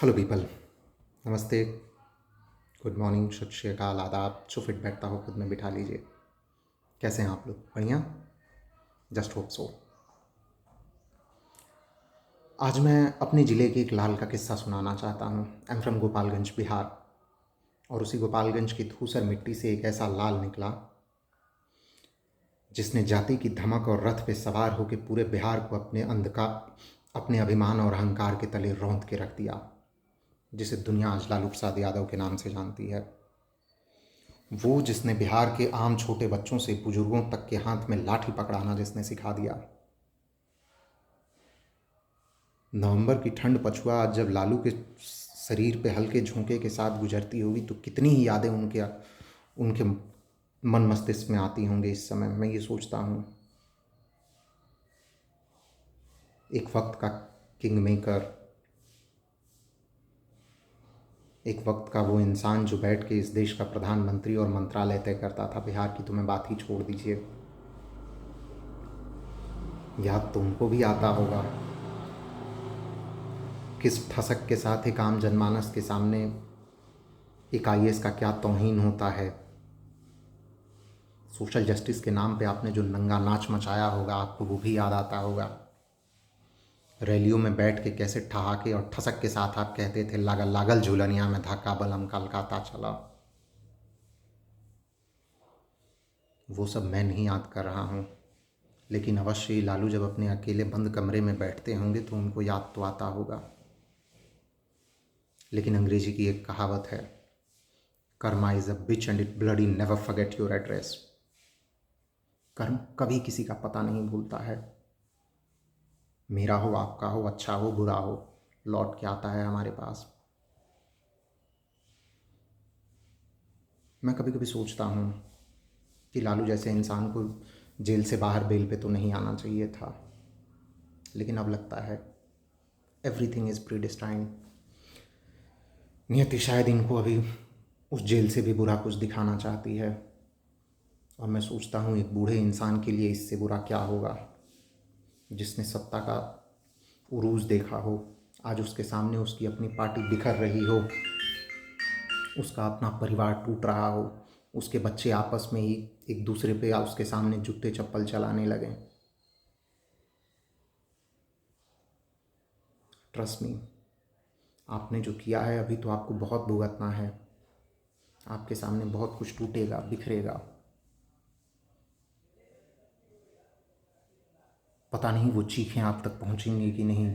Hello people, नमस्ते, good morning, सत श्री अकाल, आदाब। जो फिट बैठता हो खुद में बिठा लीजिए। कैसे हैं आप लोग? बढ़िया? Just hope so. आज मैं अपने ज़िले के एक लाल का किस्सा सुनाना चाहता हूँ। I am from Gopalganj, Bihar. और उसी गोपालगंज की धूसर मिट्टी से एक ऐसा लाल निकला जिसने जाति की धमक और रथ पे सवार होकर पूरे बिहार को अपने अभिमान और अहंकार के तले रौंद के रख दिया, जिसे दुनिया आज लालू प्रसाद यादव के नाम से जानती है। वो जिसने बिहार के आम छोटे बच्चों से बुजुर्गों तक के हाथ में लाठी पकड़ाना जिसने सिखा दिया। नवंबर की ठंड पछुआ आज जब लालू के शरीर पे हल्के झोंके के साथ गुजरती होगी तो कितनी ही यादें उनके उनके मन मस्तिष्क में आती होंगी। इस समय मैं ये सोचता हूँ, एक वक्त का किंग मेकर, एक वक्त का वो इंसान जो बैठ के इस देश का प्रधानमंत्री और मंत्रालय तय करता था। बिहार की तो मैं बात ही छोड़ दीजिए। याद तो उनको भी आता होगा किस ठसक के साथ एक आम जनमानस के सामने एक आईएएस का क्या तौहीन होता है। सोशल जस्टिस के नाम पे आपने जो नंगा नाच मचाया होगा, आपको वो भी याद आता होगा। रैलियों में बैठ के कैसे ठहाके और ठसक के साथ आप कहते थे, लागल लागल झूलनिया में धक्का बलम कलकत्ता चला। वो सब मैं नहीं याद कर रहा हूँ, लेकिन अवश्य ही लालू जब अपने अकेले बंद कमरे में बैठते होंगे तो उनको याद तो आता होगा। लेकिन अंग्रेजी की एक कहावत है, Karma is a beach and it bloody never forget your address. कर्म कभी किसी का पता नहीं भूलता है। मेरा हो, आपका हो, अच्छा हो, बुरा हो, लौट के आता है हमारे पास। मैं कभी कभी सोचता हूँ कि लालू जैसे इंसान को जेल से बाहर बेल पे तो नहीं आना चाहिए था, लेकिन अब लगता है एवरीथिंग इज़ प्रीडिस्टाइंड। नियति शायद इनको अभी उस जेल से भी बुरा कुछ दिखाना चाहती है। और मैं सोचता हूँ एक बूढ़े इंसान के लिए इससे बुरा क्या होगा, जिसने सत्ता का उरूज देखा हो, आज उसके सामने उसकी अपनी पार्टी बिखर रही हो, उसका अपना परिवार टूट रहा हो, उसके बच्चे आपस में ही एक दूसरे पे या उसके सामने जूते चप्पल चलाने लगें। ट्रस्ट मी, आपने जो किया है अभी तो आपको बहुत भुगतना है। आपके सामने बहुत कुछ टूटेगा, बिखरेगा। पता नहीं वो चीखें आप तक पहुंचेंगी कि नहीं,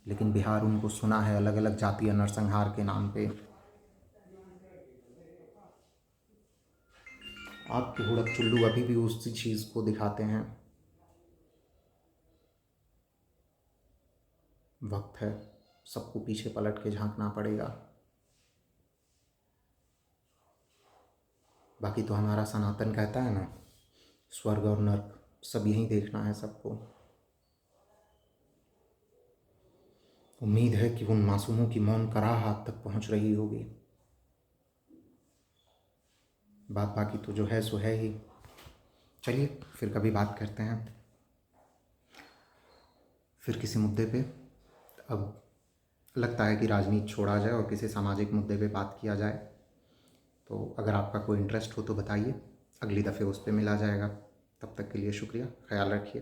लेकिन बिहार उनको सुना है अलग अलग जातीय नरसंहार के नाम पे। आपके हुड़क चुल्लू अभी भी उसी चीज़ को दिखाते हैं। वक्त है, सबको पीछे पलट के झांकना पड़ेगा। बाकी तो हमारा सनातन कहता है ना, स्वर्ग और नर्क सब यहीं देखना है सबको। उम्मीद है कि उन मासूमों की मौन कराह आप तक पहुंच रही होगी। बात बाकी तो जो है सो है ही। चलिए फिर कभी बात करते हैं, फिर किसी मुद्दे पे। अब लगता है कि राजनीति छोड़ा जाए और किसी सामाजिक मुद्दे पे बात किया जाए। तो अगर आपका कोई इंटरेस्ट हो तो बताइए, अगली दफ़े उस पर मिला जाएगा। तब तक के लिए शुक्रिया, ख्याल रखिए।